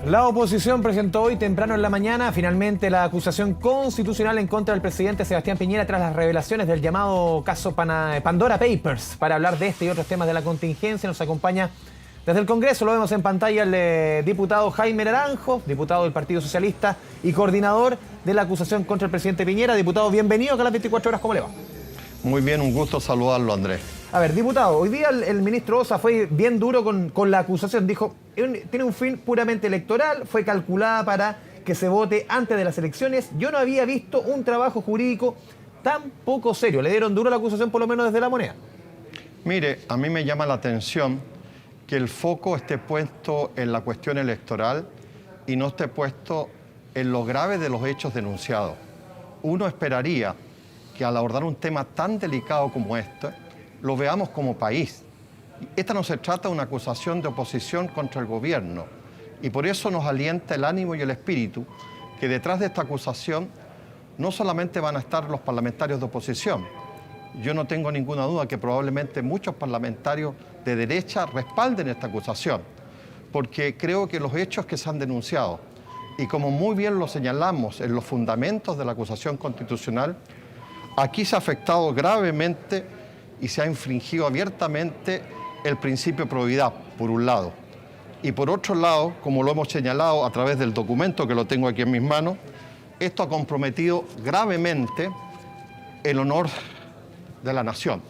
La oposición presentó hoy temprano en la mañana finalmente la acusación constitucional en contra del presidente Sebastián Piñera tras las revelaciones del llamado caso Pandora Papers. Para hablar de este y otros temas de la contingencia nos acompaña desde el Congreso, lo vemos en pantalla, el diputado Jaime Naranjo, diputado del Partido Socialista y coordinador de la acusación contra el presidente Piñera. Diputado, bienvenido acá a las 24 horas, ¿cómo le va? Muy bien, un gusto saludarlo, Andrés. A ver, diputado, hoy día el ministro Osa fue bien duro con la acusación. Dijo, tiene un fin puramente electoral, fue calculada para que se vote antes de las elecciones. Yo no había visto un trabajo jurídico tan poco serio. Le dieron duro la acusación, por lo menos desde La Moneda. Mire, a mí me llama la atención que el foco esté puesto en la cuestión electoral y no esté puesto en lo grave de los hechos denunciados. Uno esperaría que al abordar un tema tan delicado como este, lo veamos como país. Esta no se trata de una acusación de oposición contra el gobierno y por eso nos alienta el ánimo y el espíritu que detrás de esta acusación no solamente van a estar los parlamentarios de oposición. Yo no tengo ninguna duda que probablemente muchos parlamentarios de derecha respalden esta acusación, porque creo que los hechos que se han denunciado, y como muy bien lo señalamos en los fundamentos de la acusación constitucional, aquí se ha afectado gravemente y se ha infringido abiertamente el principio de probidad, por un lado. Y por otro lado, como lo hemos señalado a través del documento que lo tengo aquí en mis manos, esto ha comprometido gravemente el honor de la nación.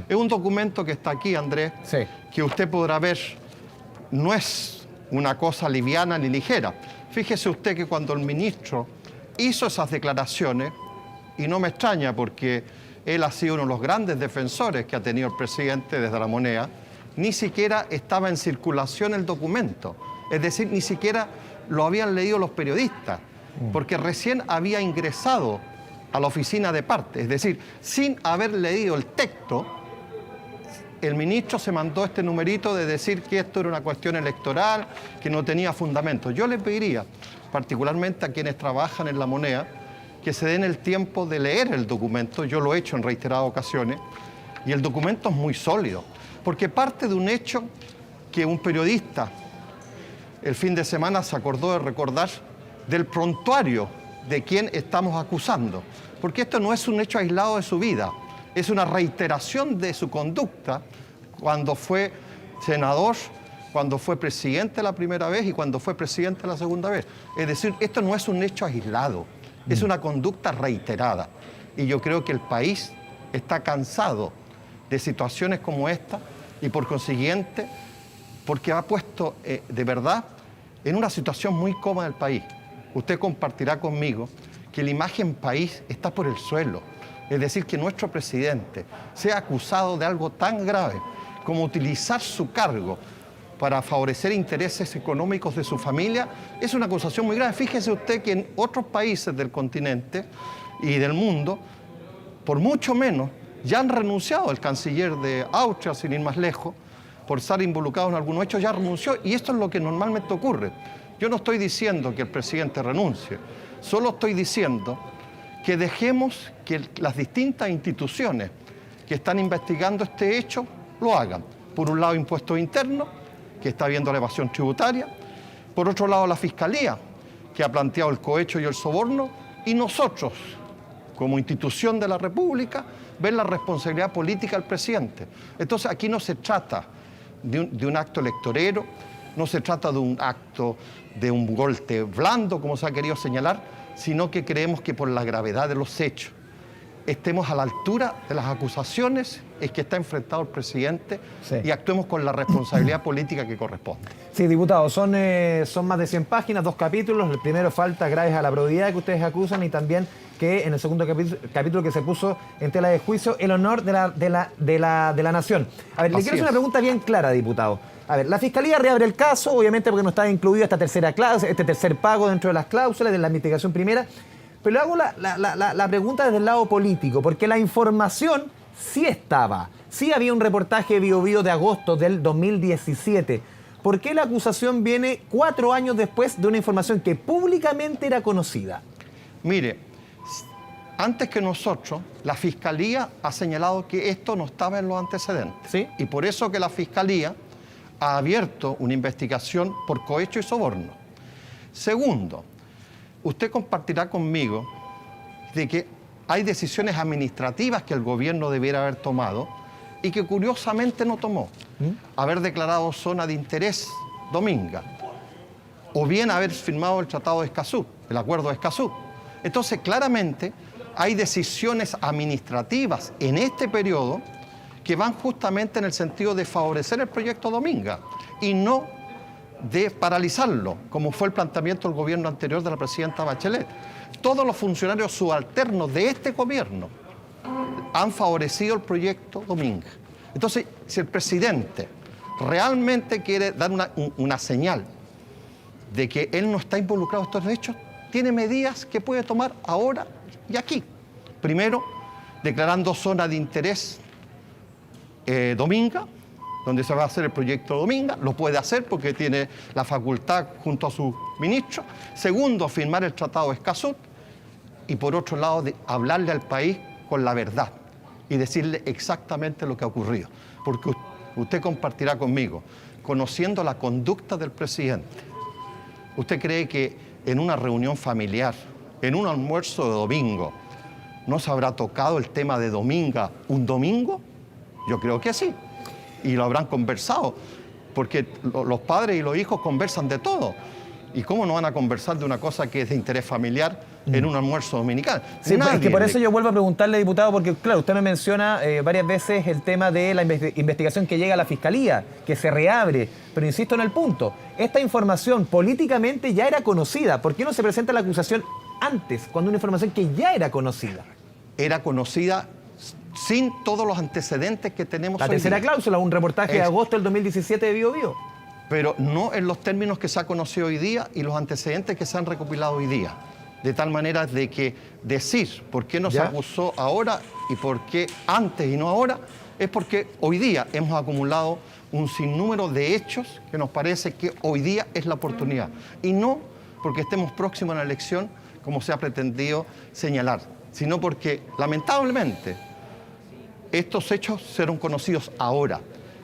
Es un documento que está aquí, Andrés, sí, que usted podrá ver, no es una cosa liviana ni ligera. Fíjese usted que cuando el ministro hizo esas declaraciones, y no me extraña porque él ha sido uno de los grandes defensores que ha tenido el presidente desde La Moneda, ni siquiera estaba en circulación el documento. Es decir, ni siquiera lo habían leído los periodistas, porque recién había ingresado a la oficina de parte. Es decir, sin haber leído el texto, el ministro se mandó este numerito de decir que esto era una cuestión electoral, que no tenía fundamento. Yo le pediría, particularmente a quienes trabajan en La Moneda, que se den el tiempo de leer el documento. Yo lo he hecho en reiteradas ocasiones, y el documento es muy sólido, porque parte de un hecho que un periodista el fin de semana se acordó de recordar del prontuario de quien estamos acusando, porque esto no es un hecho aislado de su vida, es una reiteración de su conducta cuando fue senador, cuando fue presidente la primera vez y cuando fue presidente la segunda vez. Es decir, esto no es un hecho aislado, es una conducta reiterada. Y yo creo que el país está cansado de situaciones como esta y por consiguiente, porque ha puesto de verdad en una situación muy cómoda el país. Usted compartirá conmigo que la imagen país está por el suelo. Es decir, que nuestro presidente sea acusado de algo tan grave como utilizar su cargo para favorecer intereses económicos de su familia, es una acusación muy grave. Fíjese usted que en otros países del continente y del mundo, por mucho menos, ya han renunciado. El canciller de Austria, sin ir más lejos, por estar involucrado en algunos hechos, ya renunció, y esto es lo que normalmente ocurre. Yo no estoy diciendo que el presidente renuncie, solo estoy diciendo que dejemos que las distintas instituciones que están investigando este hecho lo hagan. Por un lado, impuestos internos, que está viendo la evasión tributaria; por otro lado, la Fiscalía, que ha planteado el cohecho y el soborno; y nosotros, como institución de la República, ver la responsabilidad política del presidente. Entonces, aquí no se trata de un acto electorero, no se trata de un acto de un golpe blando, como se ha querido señalar, sino que creemos que por la gravedad de los hechos estemos a la altura de las acusaciones en que está enfrentado el presidente, sí, y actuemos con la responsabilidad política que corresponde. Sí, diputado, son más de 100 páginas, 2 capítulos. El primero, faltas graves a la probidad que ustedes acusan, y también que en el segundo capítulo que se puso en tela de juicio, el honor de la nación. A ver, le quiero hacer una pregunta bien clara, diputado. A ver, la Fiscalía reabre el caso, obviamente porque no está incluido este tercer pago dentro de las cláusulas de la investigación primera. Pero le hago la pregunta desde el lado político, porque la información sí estaba. Sí había un reportaje de Bío Bío de agosto del 2017. ¿Por qué la acusación viene 4 años después de una información que públicamente era conocida? Mire, antes que nosotros, la Fiscalía ha señalado que esto no estaba en los antecedentes. ¿Sí? Y por eso que la Fiscalía ha abierto una investigación por cohecho y soborno. Segundo, usted compartirá conmigo de que hay decisiones administrativas que el gobierno debiera haber tomado y que curiosamente no tomó. Haber declarado zona de interés Dominga, o bien haber firmado el Tratado de Escazú, el Acuerdo de Escazú. Entonces, claramente, hay decisiones administrativas en este periodo que van justamente en el sentido de favorecer el proyecto Dominga y no de paralizarlo, como fue el planteamiento del gobierno anterior de la presidenta Bachelet. Todos los funcionarios subalternos de este gobierno han favorecido el proyecto Dominga. Entonces, si el presidente realmente quiere dar una señal de que él no está involucrado en estos hechos, tiene medidas que puede tomar ahora y aquí. Primero, declarando zona de interés Dominga, donde se va a hacer el proyecto Dominga, lo puede hacer porque tiene la facultad junto a su ministro. Segundo, firmar el Tratado de Escazú. Y por otro lado, de hablarle al país con la verdad y decirle exactamente lo que ha ocurrido. Porque usted compartirá conmigo, conociendo la conducta del presidente, ¿usted cree que en una reunión familiar, en un almuerzo de domingo, no se habrá tocado el tema de Dominga un domingo? Yo creo que sí. Y lo habrán conversado, porque los padres y los hijos conversan de todo. ¿Y cómo no van a conversar de una cosa que es de interés familiar en un almuerzo dominical? Sí, es que por eso yo vuelvo a preguntarle, diputado, porque claro, usted me menciona varias veces el tema de la investigación que llega a la Fiscalía, que se reabre, pero insisto en el punto, esta información políticamente ya era conocida. ¿Por qué no se presenta la acusación antes, cuando una información que ya era conocida? Era conocida sin todos los antecedentes que tenemos hoy La tercera día. cláusula, un reportaje de agosto del 2017 de Bío-Bío. Pero no en los términos que se ha conocido hoy día y los antecedentes que se han recopilado hoy día. De tal manera de que decir por qué no se acusó ahora y por qué antes y no ahora, es porque hoy día hemos acumulado un sinnúmero de hechos que nos parece que hoy día es la oportunidad. Y no porque estemos próximos a la elección, como se ha pretendido señalar, sino porque, lamentablemente, estos hechos serán conocidos ahora.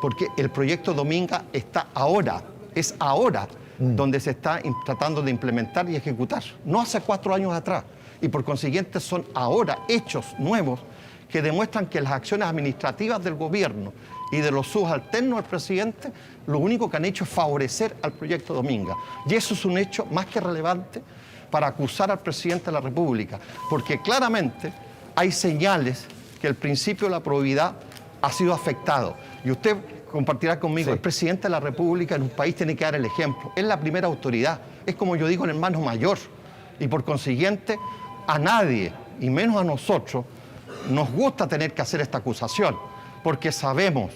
Porque el proyecto Dominga está ahora, es ahora donde se está tratando de implementar y ejecutar, no hace 4 años atrás. Y por consiguiente son ahora hechos nuevos que demuestran que las acciones administrativas del gobierno y de los subalternos del presidente, lo único que han hecho es favorecer al proyecto Dominga. Y eso es un hecho más que relevante para acusar al presidente de la República, porque claramente hay señales que el principio de la probidad ha sido afectado. Y usted compartirá conmigo, el presidente de la República en un país tiene que dar el ejemplo. Es la primera autoridad, es como yo digo, el hermano mayor. Y por consiguiente, a nadie, y menos a nosotros, nos gusta tener que hacer esta acusación, porque sabemos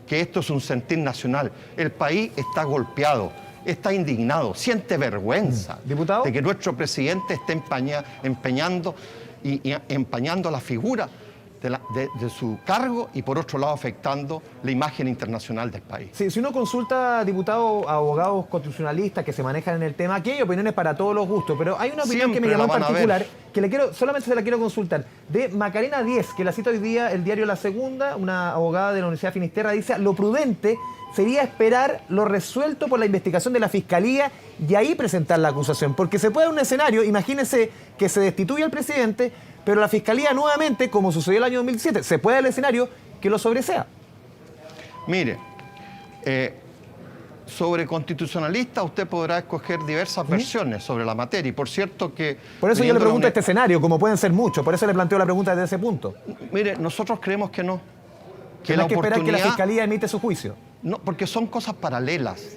que esto es un sentir nacional. El país está golpeado, está indignado, siente vergüenza ¿Diputado? de que nuestro presidente esté empañando la figura de su cargo y por otro lado afectando la imagen internacional del país. Sí, si uno consulta, diputado, a abogados constitucionalistas que se manejan en el tema, aquí hay opiniones para todos los gustos, pero hay una opinión que me llamó en particular, que solamente se la quiero consultar, de Macarena Díez, que la cita hoy día el diario La Segunda, una abogada de la Universidad de Finisterra, dice: lo prudente sería esperar lo resuelto por la investigación de la Fiscalía y ahí presentar la acusación, porque se puede dar un escenario, imagínense que se destituye al presidente, pero la Fiscalía nuevamente, como sucedió el año 2007, se puede dar el escenario que lo sobresea. Mire, sobre constitucionalista usted podrá escoger diversas versiones sobre la materia. Y por cierto que... Por eso yo le pregunto este escenario, como pueden ser muchos, por eso le planteo la pregunta desde ese punto. Mire, nosotros creemos que no. Que hay que esperar que la Fiscalía emite su juicio. No, porque son cosas paralelas.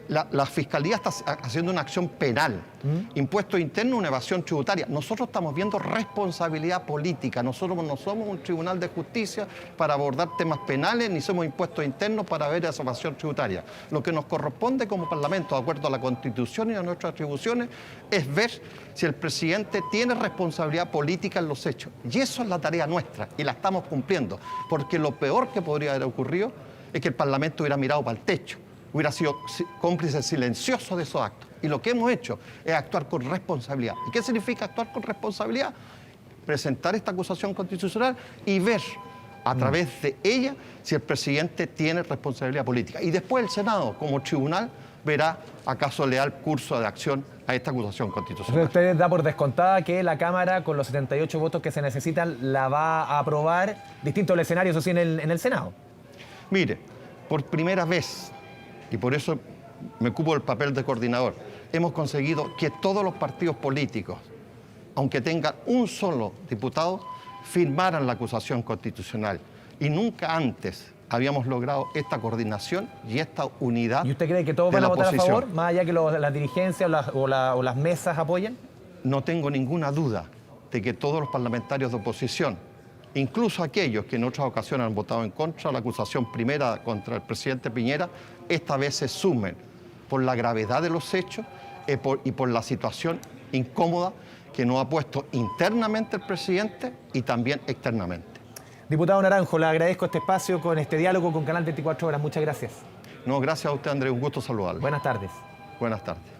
La Fiscalía está haciendo una acción penal, impuesto interno, una evasión tributaria. Nosotros estamos viendo responsabilidad política. Nosotros no somos un tribunal de justicia para abordar temas penales, ni somos impuestos internos para ver esa evasión tributaria. Lo que nos corresponde como Parlamento, de acuerdo a la Constitución y a nuestras atribuciones, es ver si el presidente tiene responsabilidad política en los hechos. Y eso es la tarea nuestra, y la estamos cumpliendo. Porque lo peor que podría haber ocurrido es que el Parlamento hubiera mirado para el techo, hubiera sido cómplice silencioso de esos actos. Y lo que hemos hecho es actuar con responsabilidad. ¿Y qué significa actuar con responsabilidad? Presentar esta acusación constitucional y ver a través de ella si el presidente tiene responsabilidad política. Y después el Senado, como tribunal, verá acaso le da el curso de acción a esta acusación constitucional. Usted da por descontada que la Cámara, con los 78 votos que se necesitan, la va a aprobar, distinto al escenario, eso sí, en el Senado. Mire, por primera vez, y por eso me ocupo del papel de coordinador, hemos conseguido que todos los partidos políticos, aunque tengan un solo diputado, firmaran la acusación constitucional. Y nunca antes habíamos logrado esta coordinación y esta unidad. ¿Y usted cree que todos de van a la votar a oposición. favor, más allá que las dirigencias o las mesas apoyen? No tengo ninguna duda de que todos los parlamentarios de oposición, incluso aquellos que en otras ocasiones han votado en contra de la acusación primera contra el presidente Piñera, esta vez se sumen por la gravedad de los hechos y por la situación incómoda que nos ha puesto internamente el presidente y también externamente. Diputado Naranjo, le agradezco este espacio con este diálogo con Canal 24 Horas. Muchas gracias. No, gracias a usted, Andrés. Un gusto saludarlo. Buenas tardes. Buenas tardes.